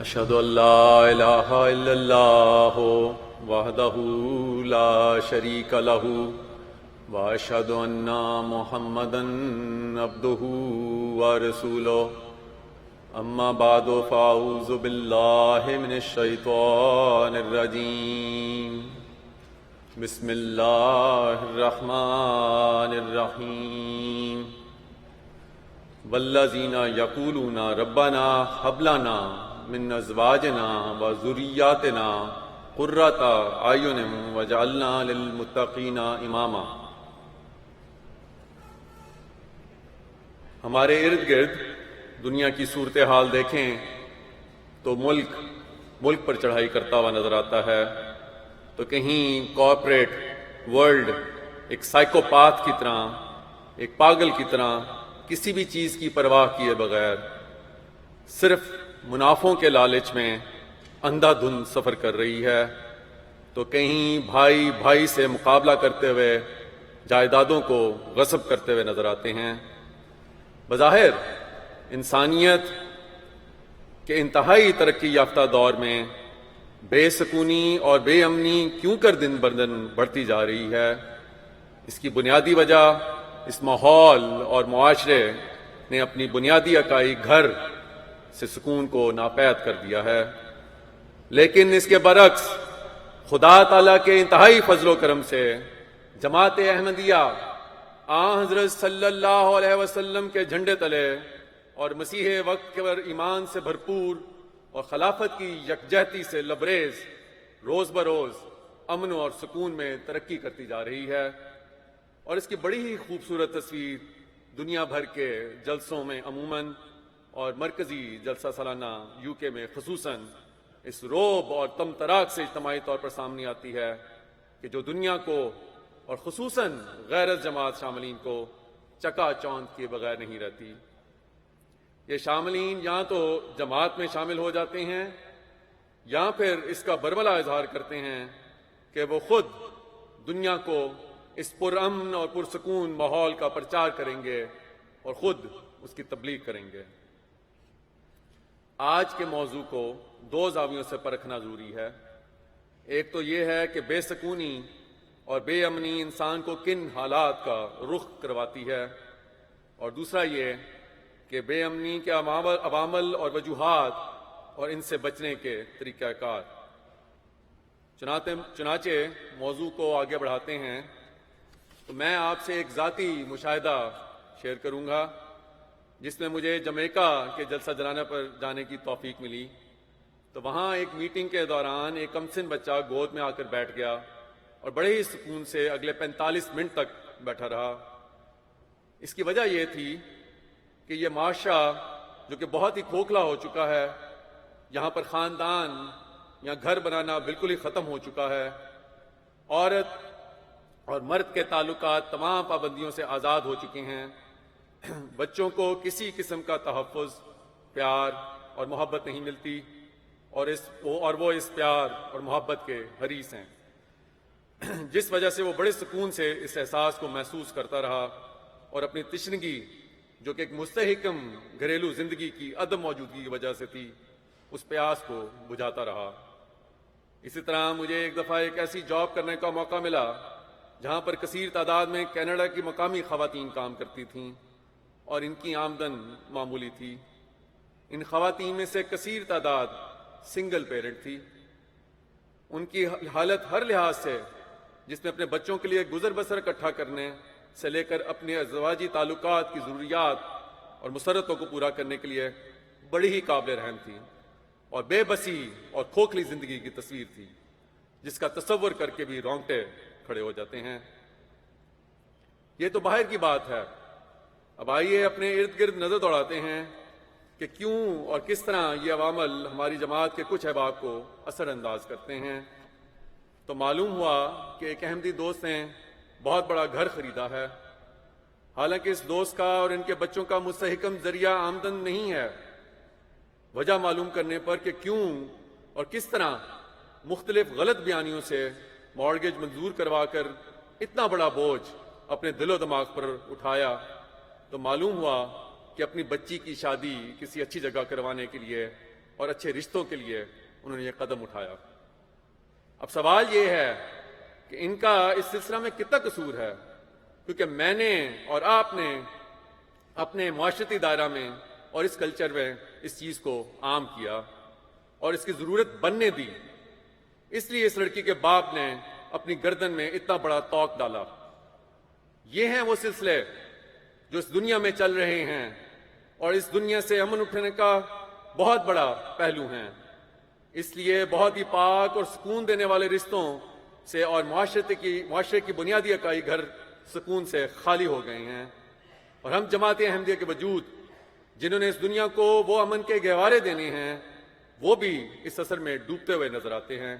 اشہد ان لا الہ الا اللہ وحدہ لا شریک لہ واشہد ان محمدا عبدہ ورسولہ اما بعد فاعوذ باللہ من الشیطان الرجیم بسم اللہ الرحمن الرحیم والذین یقولون ربنا ھب لنا من ازواجنا وذریاتنا قرۃ اعین واجعلنا للمتقین اماما۔ ہمارے ارد گرد دنیا کی صورتحال دیکھیں تو ملک پر چڑھائی کرتا ہوا نظر آتا ہے، تو کہیں کارپوریٹ ورلڈ ایک سائیکوپاتھ کی طرح، ایک پاگل کی طرح کسی بھی چیز کی پرواہ کیے بغیر صرف منافعوں کے لالچ میں اندھا دھند سفر کر رہی ہے، تو کہیں بھائی بھائی سے مقابلہ کرتے ہوئے جائیدادوں کو غصب کرتے ہوئے نظر آتے ہیں۔ بظاہر انسانیت کے انتہائی ترقی یافتہ دور میں بے سکونی اور بے امنی کیوں کر دن بدن بڑھتی جا رہی ہے؟ اس کی بنیادی وجہ اس ماحول اور معاشرے نے اپنی بنیادی اکائی گھر سے سکون کو ناپید کر دیا ہے۔ لیکن اس کے برعکس خدا تعالیٰ کے انتہائی فضل و کرم سے جماعت احمدیہ آن حضرت صلی اللہ علیہ وسلم کے جھنڈے تلے اور مسیح وقت پر ایمان سے بھرپور اور خلافت کی یکجہتی سے لبریز روز بروز امن اور سکون میں ترقی کرتی جا رہی ہے، اور اس کی بڑی ہی خوبصورت تصویر دنیا بھر کے جلسوں میں عموماً اور مرکزی جلسہ سالانہ UK میں خصوصاً اس روب اور تم تراک سے اجتماعی طور پر سامنے آتی ہے کہ جو دنیا کو اور خصوصاً غیرت جماعت شاملین کو چکا چوند کیے بغیر نہیں رہتی۔ یہ شاملین یا تو جماعت میں شامل ہو جاتے ہیں یا پھر اس کا برملا اظہار کرتے ہیں کہ وہ خود دنیا کو اس پرامن اور پرسکون ماحول کا پرچار کریں گے اور خود اس کی تبلیغ کریں گے۔ آج کے موضوع کو دو زاویوں سے پرکھنا ضروری ہے۔ ایک تو یہ ہے کہ بے سکونی اور بے امنی انسان کو کن حالات کا رخ کرواتی ہے، اور دوسرا یہ کہ بے امنی کے عوامل اور وجوہات اور ان سے بچنے کے طریقہ کار۔ چنانچہ موضوع کو آگے بڑھاتے ہیں تو میں آپ سے ایک ذاتی مشاہدہ شیئر کروں گا جس میں مجھے جمیکا کے جلسہ جلانہ پر جانے کی توفیق ملی۔ تو وہاں ایک میٹنگ کے دوران ایک کمسن بچہ گود میں آ کر بیٹھ گیا اور بڑے ہی سکون سے اگلے 45 منٹ تک بیٹھا رہا۔ اس کی وجہ یہ تھی کہ یہ معاشرہ جو کہ بہت ہی کھوکھلا ہو چکا ہے، یہاں پر خاندان یا گھر بنانا بالکل ہی ختم ہو چکا ہے، عورت اور مرد کے تعلقات تمام پابندیوں سے آزاد ہو چکے ہیں، بچوں کو کسی قسم کا تحفظ، پیار اور محبت نہیں ملتی، اور وہ اس پیار اور محبت کے حریص ہیں، جس وجہ سے وہ بڑے سکون سے اس احساس کو محسوس کرتا رہا اور اپنی تشنگی جو کہ ایک مستحکم گھریلو زندگی کی عدم موجودگی کی وجہ سے تھی، اس پیاس کو بجھاتا رہا۔ اسی طرح مجھے ایک دفعہ ایک ایسی جاب کرنے کا موقع ملا جہاں پر کثیر تعداد میں کینیڈا کی مقامی خواتین کام کرتی تھیں اور ان کی آمدن معمولی تھی۔ ان خواتین میں سے کثیر تعداد سنگل پیرنٹ تھی۔ ان کی حالت ہر لحاظ سے، جس میں اپنے بچوں کے لیے گزر بسر اکٹھا کرنے سے لے کر اپنے ازدواجی تعلقات کی ضروریات اور مسرتوں کو پورا کرنے کے لیے بڑی ہی قابل رحم تھی، اور بے بسی اور کھوکھلی زندگی کی تصویر تھی جس کا تصور کر کے بھی رونگٹے کھڑے ہو جاتے ہیں۔ یہ تو باہر کی بات ہے، اب آئیے اپنے ارد گرد نظر دوڑاتے ہیں کہ کیوں اور کس طرح یہ عوامل ہماری جماعت کے کچھ احباب کو اثر انداز کرتے ہیں۔ تو معلوم ہوا کہ ایک احمدی دوست نے بہت بڑا گھر خریدا ہے، حالانکہ اس دوست کا اور ان کے بچوں کا مستحکم ذریعہ آمدن نہیں ہے۔ وجہ معلوم کرنے پر کہ کیوں اور کس طرح مختلف غلط بیانیوں سے مارگیج منظور کروا کر اتنا بڑا بوجھ اپنے دل و دماغ پر اٹھایا، تو معلوم ہوا کہ اپنی بچی کی شادی کسی اچھی جگہ کروانے کے لیے اور اچھے رشتوں کے لیے انہوں نے یہ قدم اٹھایا۔ اب سوال یہ ہے کہ ان کا اس سلسلہ میں کتنا قصور ہے، کیونکہ میں نے اور آپ نے اپنے معاشرتی دائرہ میں اور اس کلچر میں اس چیز کو عام کیا اور اس کی ضرورت بننے دی، اس لیے اس لڑکی کے باپ نے اپنی گردن میں اتنا بڑا طوق ڈالا۔ یہ ہیں وہ سلسلے جو اس دنیا میں چل رہے ہیں اور اس دنیا سے امن اٹھنے کا بہت بڑا پہلو ہیں۔ اس لیے بہت ہی پاک اور سکون دینے والے رشتوں سے اور معاشرے کی بنیادی اکائی گھر سکون سے خالی ہو گئے ہیں، اور ہم جماعت احمدیہ کے وجود جنہوں نے اس دنیا کو وہ امن کے گہوارے دینے ہیں، وہ بھی اس اثر میں ڈوبتے ہوئے نظر آتے ہیں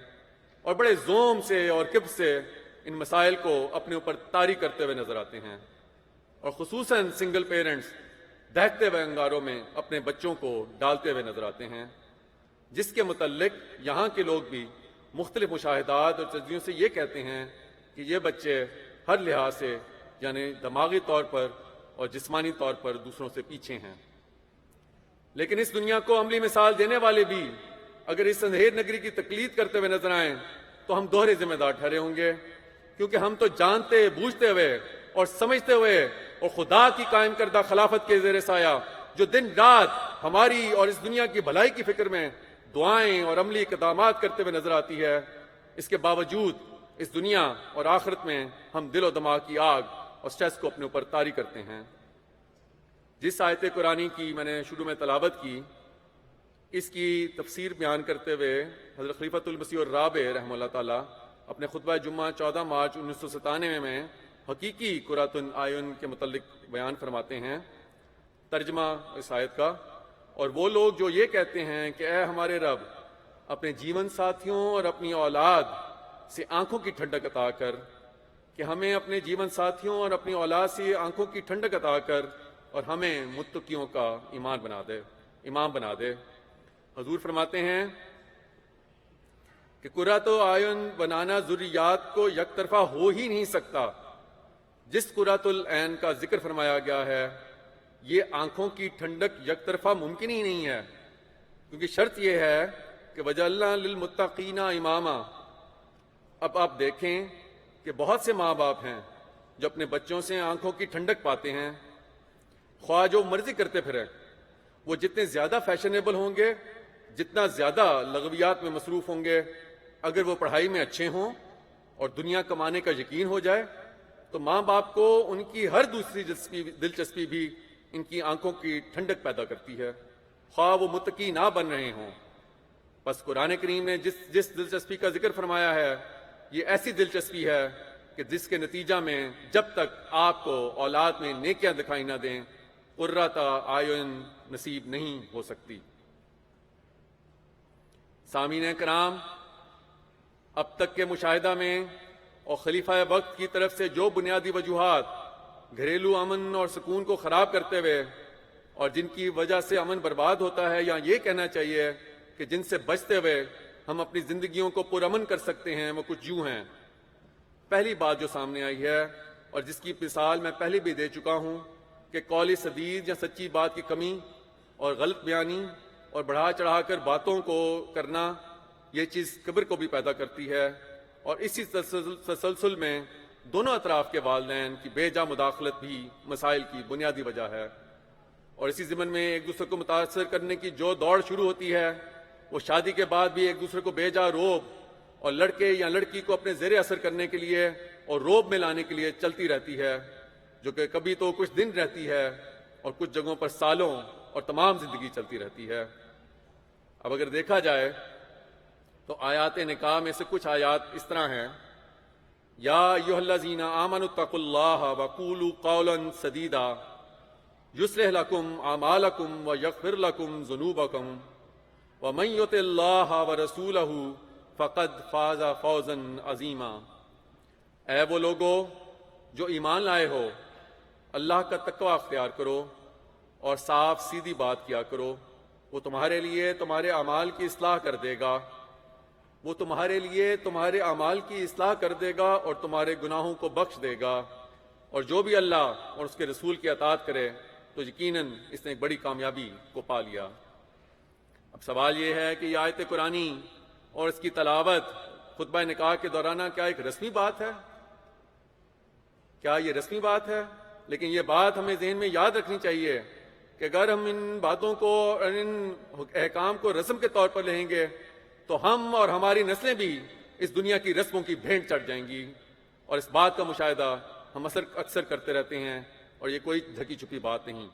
اور بڑے زوم سے اور کبر سے ان مسائل کو اپنے اوپر طاری کرتے ہوئے نظر آتے ہیں، اور خصوصاً سنگل پیرنٹس دہتے ہوئے انگاروں میں اپنے بچوں کو ڈالتے ہوئے نظر آتے ہیں، جس کے متعلق یہاں کے لوگ بھی مختلف مشاہدات اور تجزیوں سے یہ کہتے ہیں کہ یہ بچے ہر لحاظ سے یعنی دماغی طور پر اور جسمانی طور پر دوسروں سے پیچھے ہیں۔ لیکن اس دنیا کو عملی مثال دینے والے بھی اگر اس اندھیر نگری کی تقلید کرتے ہوئے نظر آئیں تو ہم دوہرے ذمہ دار ٹھہرے ہوں گے، کیونکہ ہم تو جانتے بوجھتے ہوئے اور سمجھتے ہوئے اور خدا کی قائم کردہ خلافت کے زیر سایہ جو دن رات ہماری اور اس دنیا کی بھلائی کی فکر میں دعائیں اور عملی اقدامات کرتے ہوئے نظر آتی ہے، اس کے باوجود اس دنیا اور آخرت میں ہم دل و دماغ کی آگ اور سٹریس کو اپنے اوپر طاری کرتے ہیں۔ جس آیت قرآنی کی میں نے شروع میں تلاوت کی، اس کی تفسیر بیان کرتے ہوئے حضرت خلیفۃ المسیح الرابع رحمہ اللہ تعالیٰ اپنے خطبہ جمعہ 14 مارچ 1997 میں حقیقی قرۃ العیون کے متعلق بیان فرماتے ہیں۔ ترجمہ اس آیت کا: اور وہ لوگ جو یہ کہتے ہیں کہ اے ہمارے رب، اپنے جیون ساتھیوں اور اپنی اولاد سے آنکھوں کی ٹھنڈک عطا کر، کہ ہمیں اپنے جیون ساتھیوں اور اپنی اولاد سے آنکھوں کی ٹھنڈک عطا کر اور ہمیں متقیوں کا امام بنا دے۔ حضور فرماتے ہیں کہ قرۃ اعین بنانا ضروریات کو یک طرفہ ہو ہی نہیں سکتا۔ جس قرۃ العین کا ذکر فرمایا گیا ہے، یہ آنکھوں کی ٹھنڈک یک طرفہ ممکن ہی نہیں ہے، کیونکہ شرط یہ ہے کہ وجعلنا للمتقین اماما۔ اب آپ دیکھیں کہ بہت سے ماں باپ ہیں جو اپنے بچوں سے آنکھوں کی ٹھنڈک پاتے ہیں، خواہ جو مرضی کرتے پھریں۔ وہ جتنے زیادہ فیشنیبل ہوں گے، جتنا زیادہ لغویات میں مصروف ہوں گے، اگر وہ پڑھائی میں اچھے ہوں اور دنیا کمانے کا یقین ہو جائے تو ماں باپ کو ان کی ہر دوسری دلچسپی بھی ان کی آنکھوں کی ٹھنڈک پیدا کرتی ہے، خواہ وہ متقی نہ بن رہے ہوں۔ بس قرآن کریم نے جس دلچسپی کا ذکر فرمایا ہے، یہ ایسی دلچسپی ہے کہ جس کے نتیجہ میں جب تک آپ کو اولاد میں نیکیاں دکھائی نہ دیں، قرۃ اعین نصیب نہیں ہو سکتی۔ سامعین کرام، اب تک کے مشاہدہ میں اور خلیفہ وقت کی طرف سے جو بنیادی وجوہات گھریلو امن اور سکون کو خراب کرتے ہوئے اور جن کی وجہ سے امن برباد ہوتا ہے، یا یہ کہنا چاہیے کہ جن سے بچتے ہوئے ہم اپنی زندگیوں کو پرامن کر سکتے ہیں، وہ کچھ یوں ہیں۔ پہلی بات جو سامنے آئی ہے اور جس کی مثال میں پہلے بھی دے چکا ہوں کہ قولی سدید یا سچی بات کی کمی اور غلط بیانی اور بڑھا چڑھا کر باتوں کو کرنا، یہ چیز کبر کو بھی پیدا کرتی ہے، اور اسی تسلسل میں دونوں اطراف کے والدین کی بے جا مداخلت بھی مسائل کی بنیادی وجہ ہے۔ اور اسی ضمن میں ایک دوسرے کو متاثر کرنے کی جو دوڑ شروع ہوتی ہے، وہ شادی کے بعد بھی ایک دوسرے کو بے جا روب اور لڑکے یا لڑکی کو اپنے زیر اثر کرنے کے لیے اور روب میں لانے کے لیے چلتی رہتی ہے، جو کہ کبھی تو کچھ دن رہتی ہے اور کچھ جگہوں پر سالوں اور تمام زندگی چلتی رہتی ہے۔ اب اگر دیکھا جائے تو آیات نکاح میں سے کچھ آیات اس طرح ہیں: یا ایھا الذین آمنوا اتقوا اللہ وقولوا قولا سدیدا یصلح لکم اعمالکم ویغفر لکم ذنوبکم ومن یطع اللہ ورسولہ فقد فاز فوزا عظیما۔ اے وہ لوگو جو ایمان لائے ہو، اللہ کا تقوی اختیار کرو اور صاف سیدھی بات کیا کرو، وہ تمہارے لیے تمہارے اعمال کی اصلاح کر دے گا، وہ تمہارے لیے تمہارے اعمال کی اصلاح کر دے گا اور تمہارے گناہوں کو بخش دے گا، اور جو بھی اللہ اور اس کے رسول کی اطاعت کرے تو یقیناً اس نے ایک بڑی کامیابی کو پا لیا۔ اب سوال یہ ہے کہ یہ آیت قرآنی اور اس کی تلاوت خطبہ نکاح کے دوران کیا ایک رسمی بات ہے؟ کیا یہ رسمی بات ہے؟ لیکن یہ بات ہمیں ذہن میں یاد رکھنی چاہیے کہ اگر ہم ان باتوں کو اور ان احکام کو رسم کے طور پر لیں گے تو ہم اور ہماری نسلیں بھی اس دنیا کی رسموں کی بھینٹ چڑھ جائیں گی، اور اس بات کا مشاہدہ ہم اکثر کرتے رہتے ہیں، اور یہ کوئی ڈھکی چھپی بات نہیں۔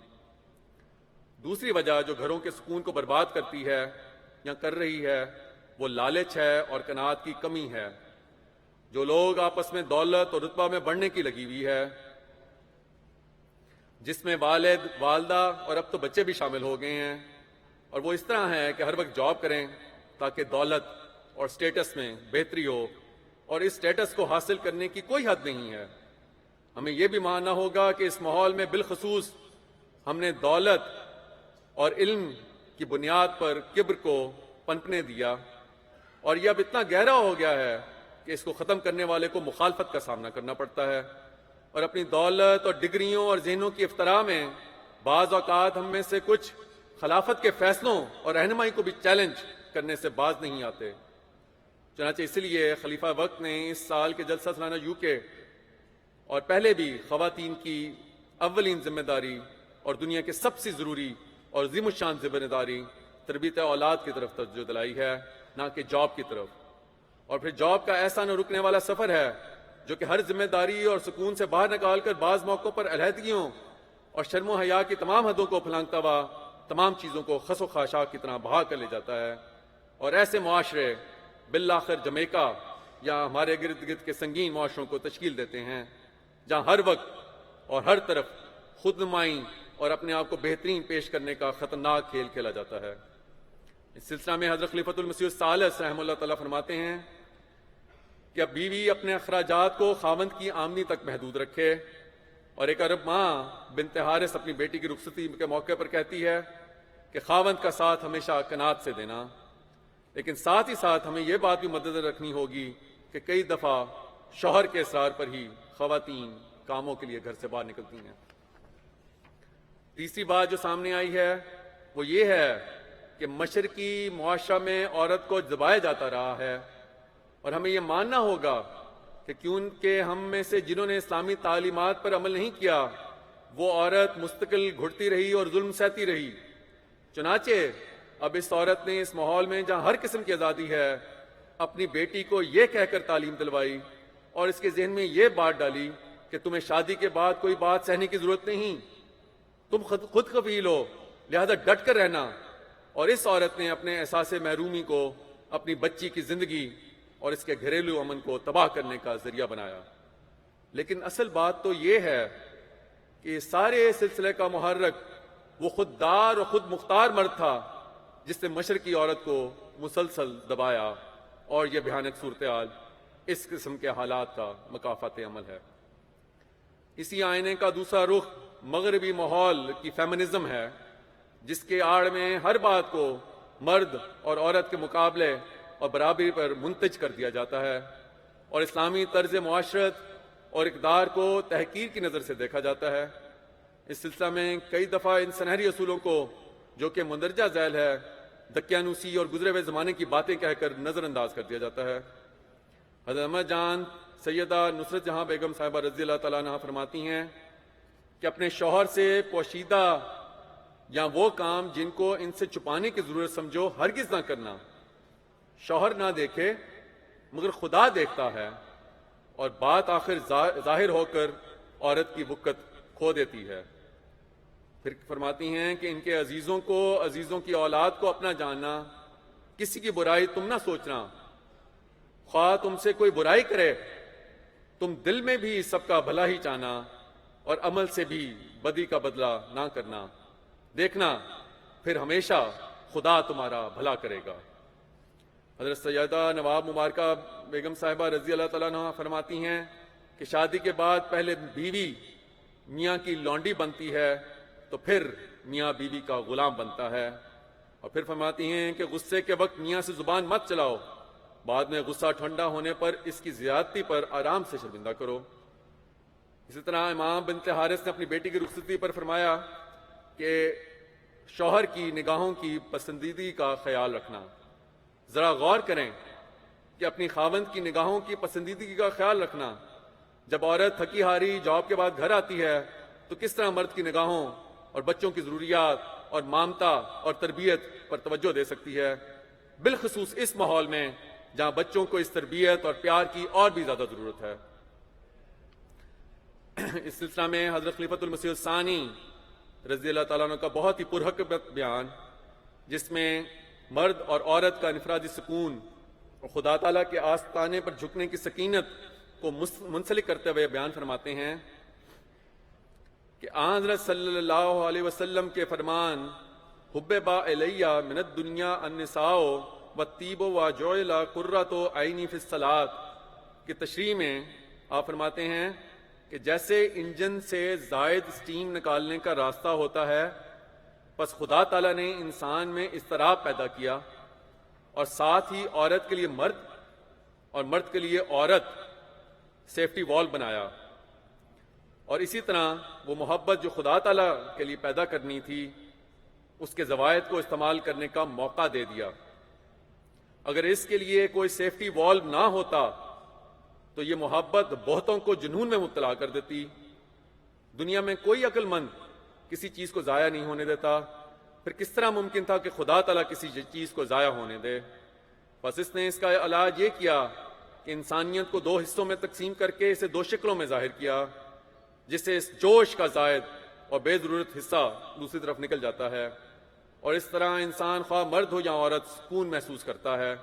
دوسری وجہ جو گھروں کے سکون کو برباد کرتی ہے یا کر رہی ہے وہ لالچ ہے اور قناعت کی کمی ہے۔ جو لوگ آپس میں دولت اور رتبہ میں بڑھنے کی لگی ہوئی ہے، جس میں والد، والدہ اور اب تو بچے بھی شامل ہو گئے ہیں، اور وہ اس طرح ہے کہ ہر وقت جاب کریں تاکہ دولت اور سٹیٹس میں بہتری ہو، اور اس سٹیٹس کو حاصل کرنے کی کوئی حد نہیں ہے۔ ہمیں یہ بھی ماننا ہوگا کہ اس ماحول میں بالخصوص ہم نے دولت اور علم کی بنیاد پر کبر کو پنپنے دیا، اور یہ اب اتنا گہرا ہو گیا ہے کہ اس کو ختم کرنے والے کو مخالفت کا سامنا کرنا پڑتا ہے، اور اپنی دولت اور ڈگریوں اور ذہنوں کی افتراء میں بعض اوقات ہم میں سے کچھ خلافت کے فیصلوں اور رہنمائی کو بھی چیلنج کرنے سے باز نہیں آتے۔ چنانچہ اس لیے خلیفہ وقت نے اس سال کے جلسہ سالانہ UK اور پہلے بھی خواتین کی اولین ذمہ داری اور دنیا کے سب سے ضروری اور عظیم الشان ذمہ داری تربیت اولاد کی طرف توجہ دلائی ہے، نہ کہ جاب کی طرف۔ اور پھر جاب کا ایسا نہ رکنے والا سفر ہے جو کہ ہر ذمہ داری اور سکون سے باہر نکال کر بعض موقعوں پر علیحدگیوں اور شرم و حیا کی تمام حدوں کو پھلانگتا ہوا تمام چیزوں کو خس و خاشاک کی طرح بہا کر لے جاتا ہے، اور ایسے معاشرے بالآخر جمیکا یا ہمارے گرد گرد کے سنگین معاشروں کو تشکیل دیتے ہیں جہاں ہر وقت اور ہر طرف خود نمائی اور اپنے آپ کو بہترین پیش کرنے کا خطرناک کھیل کھیلا جاتا ہے۔ اس سلسلہ میں حضرت خلیفۃ المسیح الثالث رحمہ اللہ تعالیٰ فرماتے ہیں کہ اب بیوی اپنے اخراجات کو خاوند کی آمدنی تک محدود رکھے، اور ایک عرب ماں بنت حارث اپنی بیٹی کی رخصتی کے موقع پر کہتی ہے کہ خاوند کا ساتھ ہمیشہ قناعت سے دینا، لیکن ساتھ ہی ساتھ ہمیں یہ بات بھی مدنظر رکھنی ہوگی کہ کئی دفعہ شوہر کے اصرار پر ہی خواتین کاموں کے لیے گھر سے باہر نکلتی ہیں۔ تیسری بات جو سامنے آئی ہے وہ یہ ہے کہ مشرقی معاشرہ میں عورت کو دبایا جاتا رہا ہے، اور ہمیں یہ ماننا ہوگا کہ کیونکہ ہم میں سے جنہوں نے اسلامی تعلیمات پر عمل نہیں کیا وہ عورت مستقل گھٹتی رہی اور ظلم سہتی رہی۔ چنانچہ اب اس عورت نے اس ماحول میں جہاں ہر قسم کی آزادی ہے اپنی بیٹی کو یہ کہہ کر تعلیم دلوائی اور اس کے ذہن میں یہ بات ڈالی کہ تمہیں شادی کے بعد کوئی بات سہنے کی ضرورت نہیں، تم خود کفیل ہو، لہذا ڈٹ کر رہنا، اور اس عورت نے اپنے احساس محرومی کو اپنی بچی کی زندگی اور اس کے گھریلو امن کو تباہ کرنے کا ذریعہ بنایا۔ لیکن اصل بات تو یہ ہے کہ سارے سلسلے کا محرک وہ خوددار اور خود مختار مرد تھا جس نے مشرقی عورت کو مسلسل دبایا، اور یہ بھیانک صورتحال اس قسم کے حالات کا مکافات عمل ہے۔ اسی آئینے کا دوسرا رخ مغربی ماحول کی فیمنزم ہے، جس کے آڑ میں ہر بات کو مرد اور عورت کے مقابلے اور برابری پر منتج کر دیا جاتا ہے، اور اسلامی طرز معاشرت اور اقدار کو تحقیر کی نظر سے دیکھا جاتا ہے۔ اس سلسلہ میں کئی دفعہ ان سنہری اصولوں کو جو کہ مندرجہ ذیل ہے دقیانوسی اور گزرے ہوئے زمانے کی باتیں کہہ کر نظر انداز کر دیا جاتا ہے۔ حضرت احمد جان سیدہ نصرت جہاں بیگم صاحبہ رضی اللہ تعالیٰ عنہا فرماتی ہیں کہ اپنے شوہر سے پوشیدہ یا وہ کام جن کو ان سے چھپانے کی ضرورت سمجھو ہرگز نہ کرنا۔ شوہر نہ دیکھے مگر خدا دیکھتا ہے، اور بات آخر ظاہر ہو کر عورت کی وقت کھو دیتی ہے۔ پھر فرماتی ہیں کہ ان کے عزیزوں کو، عزیزوں کی اولاد کو اپنا جاننا، کسی کی برائی تم نہ سوچنا، خواہ تم سے کوئی برائی کرے تم دل میں بھی سب کا بھلا ہی چاہنا، اور عمل سے بھی بدی کا بدلہ نہ کرنا، دیکھنا پھر ہمیشہ خدا تمہارا بھلا کرے گا۔ حضرت سیدہ نواب مبارکہ بیگم صاحبہ رضی اللہ تعالیٰ عنہ فرماتی ہیں کہ شادی کے بعد پہلے بیوی میاں کی لونڈی بنتی ہے تو پھر میاں بیوی کا غلام بنتا ہے، اور پھر فرماتی ہیں کہ غصے کے وقت میاں سے زبان مت چلاؤ، بعد میں غصہ ٹھنڈا ہونے پر اس کی زیادتی پر آرام سے شرمندہ کرو۔ اسی طرح امام بنت حارث نے اپنی بیٹی کی رخصتی پر فرمایا کہ شوہر کی نگاہوں کی پسندیدگی کا خیال رکھنا۔ ذرا غور کریں کہ اپنی خاوند کی نگاہوں کی پسندیدگی کا خیال رکھنا، جب عورت تھکی ہاری جاب کے بعد گھر آتی ہے تو کس طرح مرد کی نگاہوں اور بچوں کی ضروریات اور مامتا اور تربیت پر توجہ دے سکتی ہے، بالخصوص اس ماحول میں جہاں بچوں کو اس تربیت اور پیار کی اور بھی زیادہ ضرورت ہے۔ اس سلسلہ میں حضرت خلیفۃ المسیح الثانی رضی اللہ تعالیٰ عنہ کا بہت ہی پرحکمت بیان، جس میں مرد اور عورت کا انفرادی سکون اور خدا تعالیٰ کے آستانے پر جھکنے کی سکینت کو منسلک کرتے ہوئے بیان فرماتے ہیں کہ حضرت صلی اللہ علیہ وسلم کے فرمان حببا الیہ من الدنیا النساء والطیب وجعل قرۃ عینی فی الصلاۃ کی تشریح میں آپ فرماتے ہیں کہ جیسے انجن سے زائد سٹیم نکالنے کا راستہ ہوتا ہے، پس خدا تعالیٰ نے انسان میں اضطراب پیدا کیا اور ساتھ ہی عورت کے لیے مرد اور مرد کے لیے عورت سیفٹی وال بنایا، اور اسی طرح وہ محبت جو خدا تعالیٰ کے لیے پیدا کرنی تھی اس کے زوائد کو استعمال کرنے کا موقع دے دیا۔ اگر اس کے لیے کوئی سیفٹی وال نہ ہوتا تو یہ محبت بہتوں کو جنون میں مبتلا کر دیتی۔ دنیا میں کوئی عقل مند کسی چیز کو ضائع نہیں ہونے دیتا، پھر کس طرح ممکن تھا کہ خدا تعالیٰ کسی چیز کو ضائع ہونے دے؟ بس اس نے اس کا علاج یہ کیا کہ انسانیت کو دو حصوں میں تقسیم کر کے اسے دو شکلوں میں ظاہر کیا، جس سے اس جوش کا زائد اور بے ضرورت حصہ دوسری طرف نکل جاتا ہے، اور اس طرح انسان خواہ مرد ہو یا عورت سکون محسوس کرتا ہے۔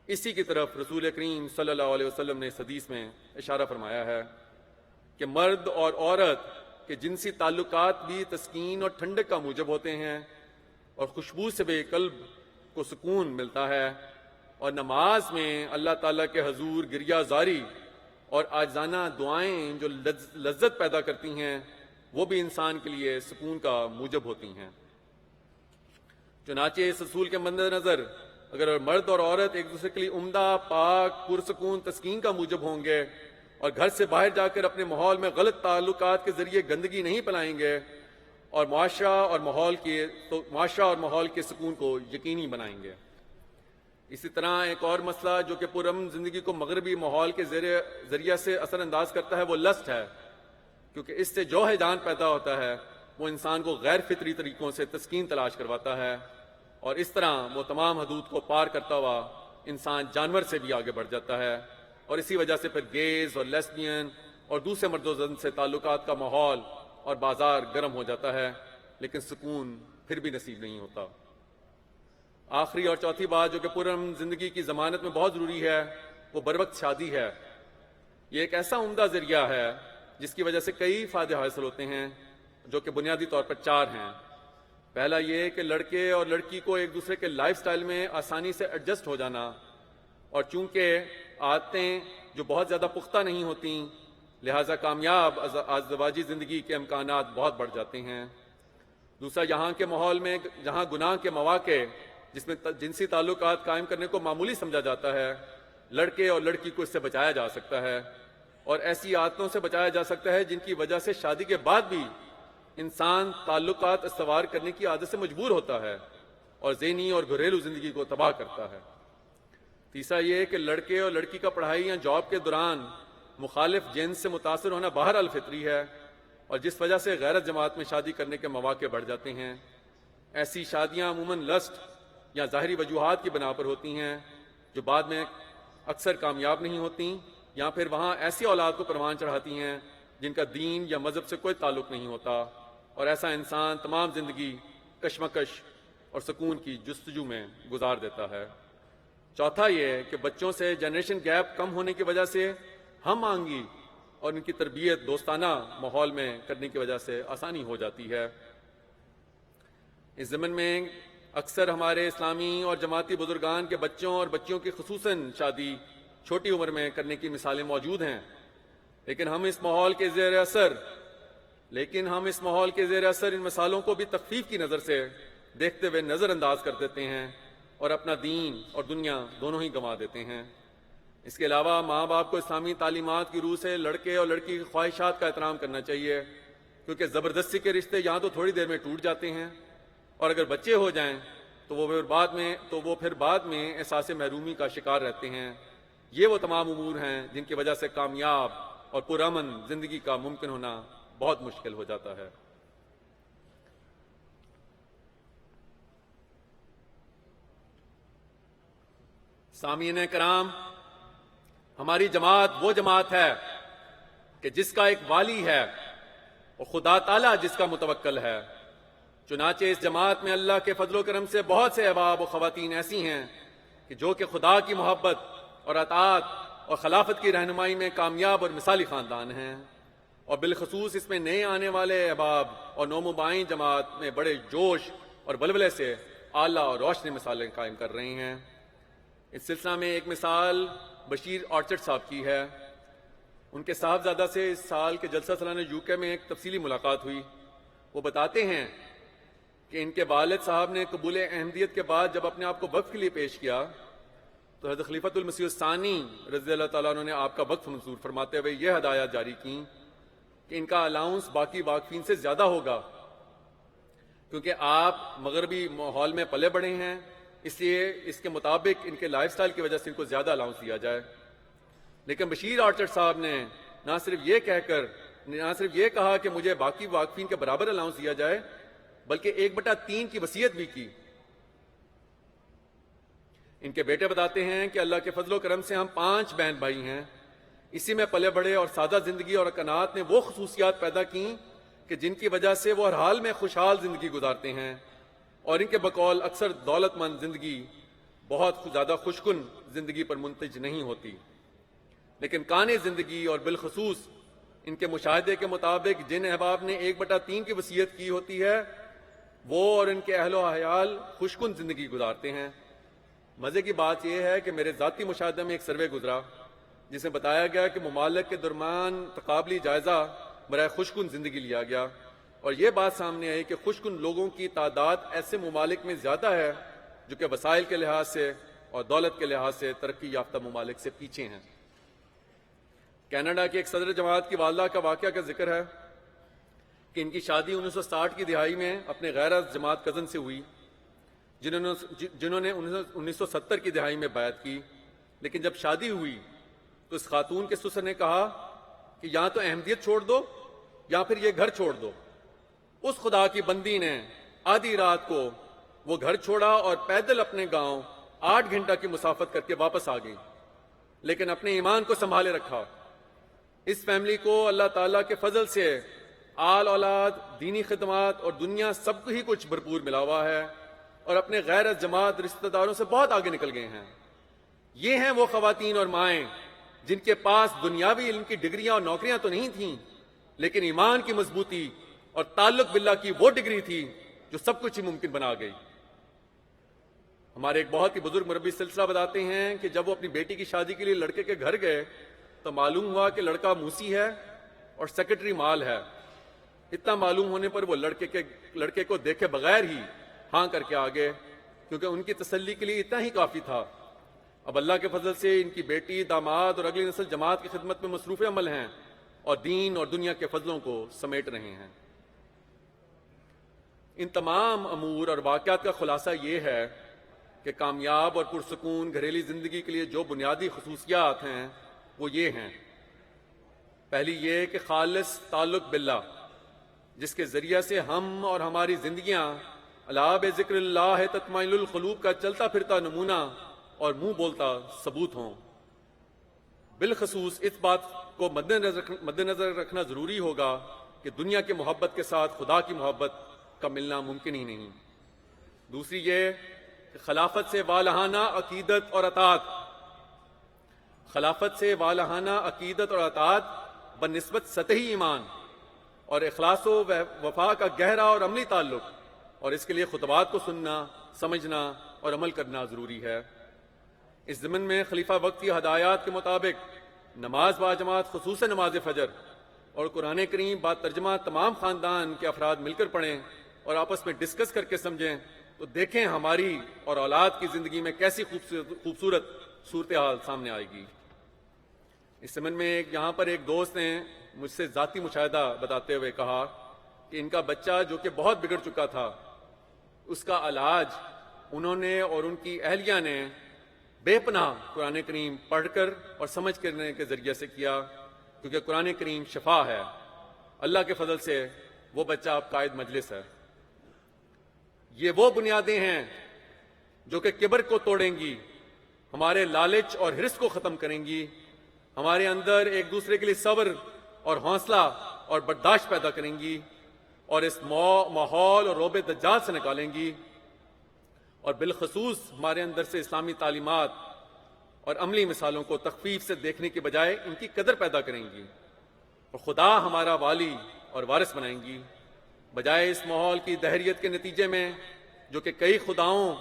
اسی کی طرف رسول کریم صلی اللہ علیہ وسلم نے اس حدیث میں اشارہ فرمایا ہے کہ مرد اور عورت کے جنسی تعلقات بھی تسکین اور ٹھنڈک کا موجب ہوتے ہیں، اور خوشبو سے بھی قلب کو سکون ملتا ہے، اور نماز میں اللہ تعالیٰ کے حضور گریہ زاری اور عاجزانہ دعائیں جو لذت پیدا کرتی ہیں وہ بھی انسان کے لیے سکون کا موجب ہوتی ہیں۔ چنانچہ اس اصول کے مد نظر اگر مرد اور عورت ایک دوسرے کے لیے عمدہ، پاک، پرسکون تسکین کا موجب ہوں گے اور گھر سے باہر جا کر اپنے ماحول میں غلط تعلقات کے ذریعے گندگی نہیں پھیلائیں گے اور معاشرہ اور ماحول کے سکون کو یقینی بنائیں گے۔ اسی طرح ایک اور مسئلہ جو کہ پرامن زندگی کو مغربی ماحول کے ذریعہ سے اثر انداز کرتا ہے وہ لسٹ ہے، کیونکہ اس سے جو جان پیدا ہوتا ہے وہ انسان کو غیر فطری طریقوں سے تسکین تلاش کرواتا ہے، اور اس طرح وہ تمام حدود کو پار کرتا ہوا انسان جانور سے بھی آگے بڑھ جاتا ہے، اور اسی وجہ سے پھر گیز اور لیسبین اور دوسرے مرد و زن سے تعلقات کا ماحول اور بازار گرم ہو جاتا ہے، لیکن سکون پھر بھی نصیب نہیں ہوتا۔ آخری اور چوتھی بات جو کہ پرامن زندگی کی ضمانت میں بہت ضروری ہے وہ بروقت شادی ہے۔ یہ ایک ایسا عمدہ ذریعہ ہے جس کی وجہ سے کئی فائدے حاصل ہوتے ہیں، جو کہ بنیادی طور پر 4 ہیں۔ پہلا یہ کہ لڑکے اور لڑکی کو ایک دوسرے کے لائف سٹائل میں آسانی سے ایڈجسٹ ہو جانا، اور چونکہ عادتیں جو بہت زیادہ پختہ نہیں ہوتیں لہٰذا کامیاب ازدواجی زندگی کے امکانات بہت بڑھ جاتے ہیں۔ دوسرا، یہاں کے ماحول میں جہاں گناہ کے مواقع جس میں جنسی تعلقات قائم کرنے کو معمولی سمجھا جاتا ہے، لڑکے اور لڑکی کو اس سے بچایا جا سکتا ہے، اور ایسی عادتوں سے بچایا جا سکتا ہے جن کی وجہ سے شادی کے بعد بھی انسان تعلقات استوار کرنے کی عادت سے مجبور ہوتا ہے اور ذہنی اور گھریلو زندگی کو تباہ کرتا ہے۔ تیسرا یہ کہ لڑکے اور لڑکی کا پڑھائی یا جاب کے دوران مخالف جنس سے متاثر ہونا بہرحال فطری ہے، اور جس وجہ سے غیرت جماعت میں شادی کرنے کے مواقع بڑھ جاتے ہیں۔ ایسی شادیاں عموماً لسٹ یا ظاہری وجوہات کی بنا پر ہوتی ہیں جو بعد میں اکثر کامیاب نہیں ہوتی، یا پھر وہاں ایسی اولاد کو پروان چڑھاتی ہیں جن کا دین یا مذہب سے کوئی تعلق نہیں ہوتا، اور ایسا انسان تمام زندگی کشمکش اور سکون کی جستجو میں گزار دیتا ہے۔ چوتھا یہ کہ بچوں سے جنریشن گیپ کم ہونے کی وجہ سے ہم آہنگی اور ان کی تربیت دوستانہ ماحول میں کرنے کی وجہ سے آسانی ہو جاتی ہے۔ اس ضمن میں اکثر ہمارے اسلامی اور جماعتی بزرگان کے بچوں اور بچیوں کی خصوصاً شادی چھوٹی عمر میں کرنے کی مثالیں موجود ہیں، لیکن ہم اس ماحول کے زیر اثر ان مثالوں کو بھی تخفیف کی نظر سے دیکھتے ہوئے نظر انداز کر دیتے ہیں اور اپنا دین اور دنیا دونوں ہی گنوا دیتے ہیں۔ اس کے علاوہ ماں باپ کو اسلامی تعلیمات کی روح سے لڑکے اور لڑکی کی خواہشات کا احترام کرنا چاہیے، کیونکہ زبردستی کے رشتے یہاں تو تھوڑی دیر میں ٹوٹ جاتے ہیں، اور اگر بچے ہو جائیں تو وہ پھر بعد میں احساس محرومی کا شکار رہتے ہیں۔ یہ وہ تمام امور ہیں جن کی وجہ سے کامیاب اور پرامن زندگی کا ممکن ہونا بہت مشکل ہو جاتا ہے۔ سامعین کرام، ہماری جماعت وہ جماعت ہے کہ جس کا ایک والی ہے اور خدا تعالیٰ جس کا متوکل ہے۔ چنانچہ اس جماعت میں اللہ کے فضل و کرم سے بہت سے احباب و خواتین ایسی ہیں کہ جو کہ خدا کی محبت اور اطاعت اور خلافت کی رہنمائی میں کامیاب اور مثالی خاندان ہیں، اور بالخصوص اس میں نئے آنے والے احباب اور نومبائن جماعت میں بڑے جوش اور بلبلے سے اعلیٰ اور روشن مثالیں قائم کر رہی ہیں۔ اس سلسلہ میں ایک مثال بشیر آرچرڈ صاحب کی ہے۔ ان کے صاحبزادہ سے اس سال کے جلسہ سالانہ UK میں ایک تفصیلی ملاقات ہوئی۔ وہ بتاتے ہیں کہ ان کے والد صاحب نے قبول احمدیت کے بعد جب اپنے آپ کو وقف کے لیے پیش کیا تو حضرت خلیفۃ المسیح الثانی رضی اللہ تعالیٰ عنہ نے آپ کا وقف منظور فرماتے ہوئے یہ ہدایات جاری کی کہ ان کا الاؤنس باقی واقفین سے زیادہ ہوگا، کیونکہ آپ مغربی ماحول میں پلے بڑھے ہیں، اس لیے اس کے مطابق ان کے لائف سٹائل کی وجہ سے ان کو زیادہ الاؤنس دیا جائے۔ لیکن بشیر آرچرڈ صاحب نے نہ صرف یہ کہا کہ مجھے باقی واقفین کے برابر الاؤنس دیا جائے، بلکہ 1/3 کی وصیت بھی کی۔ ان کے بیٹے بتاتے ہیں کہ اللہ کے فضل و کرم سے ہم 5 بہن بھائی ہیں، اسی میں پلے بڑھے اور سادہ زندگی اور قناعت نے وہ خصوصیات پیدا کی کہ جن کی وجہ سے وہ ہر حال میں خوشحال زندگی گزارتے ہیں، اور ان کے بقول اکثر دولت مند زندگی بہت زیادہ خوشکن زندگی پر منتج نہیں ہوتی۔ لیکن کانے زندگی اور بالخصوص ان کے مشاہدے کے مطابق جن احباب نے 1/3 کی وصیت کی ہوتی ہے وہ اور ان کے اہل و عیال خوشکن زندگی گزارتے ہیں۔ مزے کی بات یہ ہے کہ میرے ذاتی مشاہدے میں ایک سروے گزرا جس میں بتایا گیا کہ ممالک کے درمیان تقابلی جائزہ برائے خوشکن زندگی لیا گیا، اور یہ بات سامنے آئی کہ خوشکن لوگوں کی تعداد ایسے ممالک میں زیادہ ہے جو کہ وسائل کے لحاظ سے اور دولت کے لحاظ سے ترقی یافتہ ممالک سے پیچھے ہیں۔ کینیڈا کے ایک صدر جماعت کی والدہ کا واقعہ کا ذکر ہے کہ ان کی شادی 1960 کی دہائی میں اپنے غیر جماعت کزن سے ہوئی جنہوں نے 1970 کی دہائی میں بیعت کی، لیکن جب شادی ہوئی تو اس خاتون کے سسر نے کہا کہ یا تو احمدیت چھوڑ دو یا پھر یہ گھر چھوڑ دو۔ اس خدا کی بندی نے آدھی رات کو وہ گھر چھوڑا اور پیدل اپنے گاؤں 8 گھنٹہ کی مسافت کر کے واپس آ گئی، لیکن اپنے ایمان کو سنبھالے رکھا۔ اس فیملی کو اللہ تعالیٰ کے فضل سے آل اولاد، دینی خدمات اور دنیا سب ہی کچھ بھرپور ملا ہوا ہے، اور اپنے غیر جماعت رشتہ داروں سے بہت آگے نکل گئے ہیں۔ یہ ہیں وہ خواتین اور مائیں جن کے پاس دنیاوی علم کی ڈگریاں اور نوکریاں تو نہیں تھیں، لیکن ایمان کی مضبوطی اور تعلق باللہ کی وہ ڈگری تھی جو سب کچھ ہی ممکن بنا گئی۔ ہمارے ایک بہت ہی بزرگ مربی سلسلہ بتاتے ہیں کہ جب وہ اپنی بیٹی کی شادی کے لیے لڑکے کے گھر گئے تو معلوم ہوا کہ لڑکا موسی ہے اور سیکرٹری مال ہے۔ اتنا معلوم ہونے پر وہ لڑکے کو دیکھے بغیر ہی ہاں کر کے آگے، کیونکہ ان کی تسلی کے لیے اتنا ہی کافی تھا۔ اب اللہ کے فضل سے ان کی بیٹی، داماد اور اگلی نسل جماعت کی خدمت میں مصروف عمل ہیں اور دین اور دنیا کے فضلوں کو سمیٹ رہے ہیں۔ ان تمام امور اور واقعات کا خلاصہ یہ ہے کہ کامیاب اور پرسکون گھریلو زندگی کے لیے جو بنیادی خصوصیات ہیں وہ یہ ہیں۔ پہلی یہ کہ خالص تعلق باللہ، جس کے ذریعے سے ہم اور ہماری زندگیاں الا بذکر اللہ تطمئن القلوب کا چلتا پھرتا نمونہ اور منہ بولتا ثبوت ہوں۔ بالخصوص اس بات کو مد نظر رکھنا ضروری ہوگا کہ دنیا کی محبت کے ساتھ خدا کی محبت کا ملنا ممکن ہی نہیں۔ دوسری یہ کہ خلافت سے والہانہ عقیدت اور اطاعت، خلافت سے والہانہ عقیدت اور اطاعت بنسبت سطحی ایمان اور اخلاص و وفا کا گہرا اور عملی تعلق، اور اس کے لیے خطبات کو سننا، سمجھنا اور عمل کرنا ضروری ہے۔ اس ضمن میں خلیفہ وقت کی ہدایات کے مطابق نماز با جماعت، خصوصاً نماز فجر اور قرآن کریم با ترجمہ تمام خاندان کے افراد مل کر پڑھیں اور آپس میں ڈسکس کر کے سمجھیں تو دیکھیں ہماری اور اولاد کی زندگی میں کیسی خوبصورت صورتحال سامنے آئے گی۔ اس ضمن میں یہاں پر ایک دوست نے مجھ سے ذاتی مشاہدہ بتاتے ہوئے کہا کہ ان کا بچہ جو کہ بہت بگڑ چکا تھا، اس کا علاج انہوں نے اور ان کی اہلیہ نے بے پناہ قرآن کریم پڑھ کر اور سمجھ کرنے کے ذریعے سے کیا، کیونکہ قرآن کریم شفا ہے۔ اللہ کے فضل سے وہ بچہ اب قائد مجلس ہے۔ یہ وہ بنیادیں ہیں جو کہ کبر کو توڑیں گی، ہمارے لالچ اور حرص کو ختم کریں گی، ہمارے اندر ایک دوسرے کے لیے صبر اور حوصلہ اور برداشت پیدا کریں گی، اور اس ماحول اور رعب دجال سے نکالیں گی، اور بالخصوص ہمارے اندر سے اسلامی تعلیمات اور عملی مثالوں کو تخفیف سے دیکھنے کے بجائے ان کی قدر پیدا کریں گی، اور خدا ہمارا والی اور وارث بنائیں گی، بجائے اس ماحول کی دہریت کے نتیجے میں جو کہ کئی خداؤں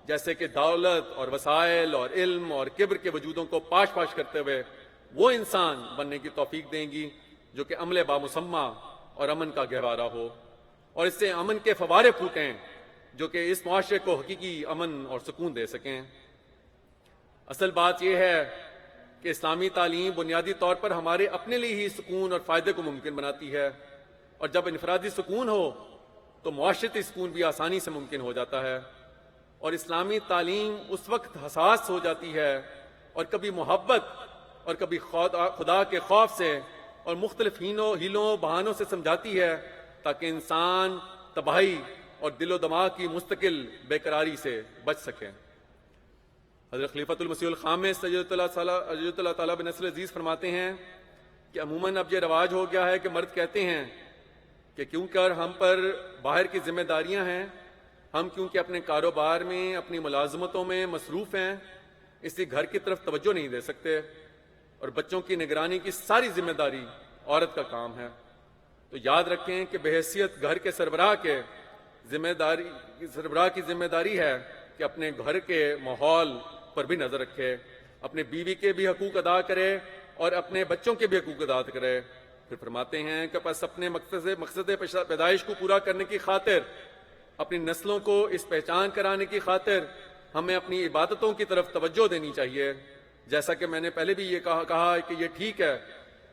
جیسے کہ دولت اور وسائل اور علم اور کبر کے وجودوں کو پاش پاش کرتے ہوئے وہ انسان بننے کی توفیق دیں گی جو کہ عمل بامسمہ اور امن کا گہوارہ ہو، اور اس سے امن کے فوارے پھوٹیں جو کہ اس معاشرے کو حقیقی امن اور سکون دے سکیں۔ اصل بات یہ ہے کہ اسلامی تعلیم بنیادی طور پر ہمارے اپنے لیے ہی سکون اور فائدے کو ممکن بناتی ہے، اور جب انفرادی سکون ہو تو معاشرتی سکون بھی آسانی سے ممکن ہو جاتا ہے، اور اسلامی تعلیم اس وقت حساس ہو جاتی ہے اور کبھی محبت اور کبھی خدا کے خوف سے اور مختلف ہیلوں بہانوں سے سمجھاتی ہے تاکہ انسان تباہی اور دل و دماغ کی مستقل بے قراری سے بچ سکے۔ حضرت خلیفۃ المسیح الخامس سید اللہ تعالیٰ بن نصر عزیز فرماتے ہیں کہ عموماً اب یہ رواج ہو گیا ہے کہ مرد کہتے ہیں کہ کیونکہ ہم پر باہر کی ذمہ داریاں ہیں، ہم کیونکہ اپنے کاروبار میں اپنی ملازمتوں میں مصروف ہیں، اس لیے گھر کی طرف توجہ نہیں دے سکتے، اور بچوں کی نگرانی کی ساری ذمہ داری عورت کا کام ہے۔ تو یاد رکھیں کہ بحیثیت گھر کے سربراہ کی ذمہ داری ہے کہ اپنے گھر کے ماحول پر بھی نظر رکھے، اپنے بیوی کے بھی حقوق ادا کرے اور اپنے بچوں کے بھی حقوق ادا کرے۔ پھر فرماتے ہیں کہ پس اپنے مقصد پیدائش کو پورا کرنے کی خاطر، اپنی نسلوں کو اس پہچان کرانے کی خاطر ہمیں اپنی عبادتوں کی طرف توجہ دینی چاہیے۔ جیسا کہ میں نے پہلے بھی یہ کہا کہ یہ ٹھیک ہے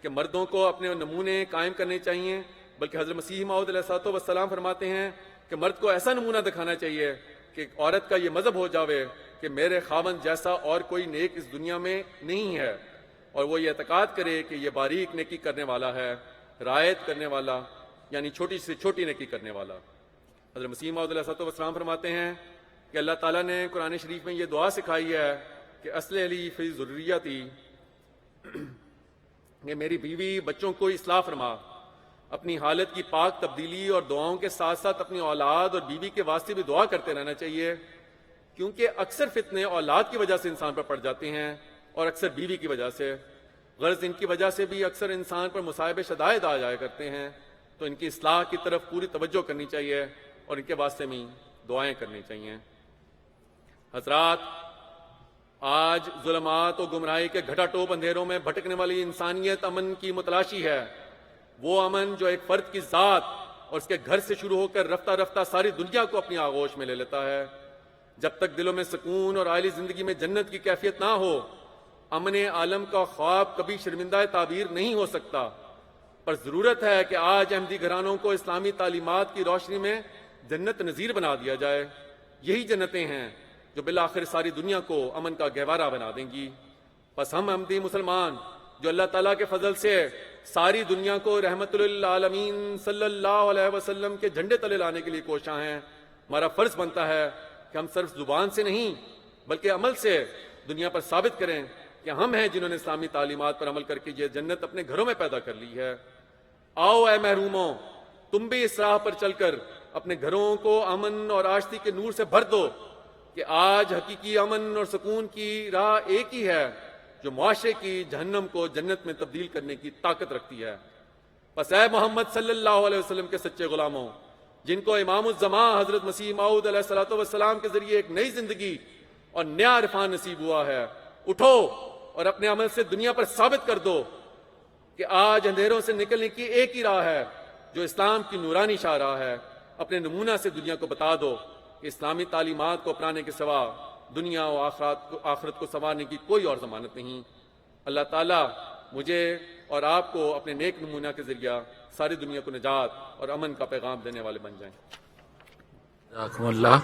کہ مردوں کو اپنے نمونے قائم کرنے چاہیے، بلکہ حضرت مسیح موعود علیہ الصلوۃ والسلام فرماتے ہیں کہ مرد کو ایسا نمونہ دکھانا چاہیے کہ عورت کا یہ مذہب ہو جاوے کہ میرے خاوند جیسا اور کوئی نیک اس دنیا میں نہیں ہے، اور وہ یہ اعتقاد کرے کہ یہ باریک نیکی کرنے والا ہے، رعایت کرنے والا، یعنی چھوٹی سے چھوٹی نیکی کرنے والا۔ حضرت مسیح موعود علیہ الصلوۃ والسلام فرماتے ہیں کہ اللہ تعالیٰ نے قرآن شریف میں یہ دعا سکھائی ہے کہ اصل علی فی ذریتی، کہ میری بیوی بچوں کو اصلاح فرما، اپنی حالت کی پاک تبدیلی اور دعاؤں کے ساتھ ساتھ اپنی اولاد اور بیوی کے واسطے بھی دعا کرتے رہنا چاہیے، کیونکہ اکثر فتنے اولاد کی وجہ سے انسان پر پڑ جاتے ہیں اور اکثر بیوی کی وجہ سے، غرض ان کی وجہ سے بھی اکثر انسان پر مصائب شدائد آ جایا کرتے ہیں، تو ان کی اصلاح کی طرف پوری توجہ کرنی چاہیے اور ان کے واسطے میں دعائیں کرنی چاہیے۔ حضرات، آج ظلمات و گمراہی کے گھٹا ٹوپ اندھیروں میں بھٹکنے والی انسانیت امن کی متلاشی ہے، وہ امن جو ایک فرد کی ذات اور اس کے گھر سے شروع ہو کر رفتہ رفتہ ساری دنیا کو اپنی آغوش میں لے لیتا ہے۔ جب تک دلوں میں سکون اور عائلی زندگی میں جنت کی کیفیت نہ ہو، امن عالم کا خواب کبھی شرمندہ تعبیر نہیں ہو سکتا۔ پر ضرورت ہے کہ آج احمدی گھرانوں کو اسلامی تعلیمات کی روشنی میں جنت نظیر بنا دیا جائے۔ یہی جنتیں ہیں جو بالآخر ساری دنیا کو امن کا گہوارہ بنا دیں گی۔ بس ہم احمدی مسلمان جو اللہ تعالیٰ کے فضل سے ساری دنیا کو رحمت للعالمین صلی اللہ علیہ وسلم کے جھنڈے تلے لانے کے لیے کوشاں ہیں، ہمارا فرض بنتا ہے کہ ہم صرف زبان سے نہیں بلکہ عمل سے دنیا پر ثابت کریں کہ ہم ہیں جنہوں نے اسلامی تعلیمات پر عمل کر کے یہ جنت اپنے گھروں میں پیدا کر لی ہے۔ آؤ اے محروموں، تم بھی اس راہ پر چل کر اپنے گھروں کو امن اور آشتی کے نور سے بھر دو، کہ آج حقیقی امن اور سکون کی راہ ایک ہی ہے جو معاشرے کی جہنم کو جنت میں تبدیل کرنے کی طاقت رکھتی ہے۔ پس اے محمد صلی اللہ علیہ وسلم کے سچے غلاموں، جن کو امام الزمان حضرت مسیح موعود علیہ الصلوۃ والسلام کے ذریعے ایک نئی زندگی اور نیا عرفان نصیب ہوا ہے، اٹھو اور اپنے عمل سے دنیا پر ثابت کر دو کہ آج اندھیروں سے نکلنے کی ایک ہی راہ ہے جو اسلام کی نورانی شاہراہ ہے۔ اپنے نمونہ سے دنیا کو بتا دو کہ اسلامی تعلیمات کو اپنانے کے سوا دنیا و آخرت کو سنوارنے کی کوئی اور ضمانت نہیں۔ اللہ تعالیٰ مجھے اور آپ کو اپنے نیک نمونہ کے ذریعہ ساری دنیا کو نجات اور امن کا پیغام دینے والے بن جائیں۔ جزاکم اللہ.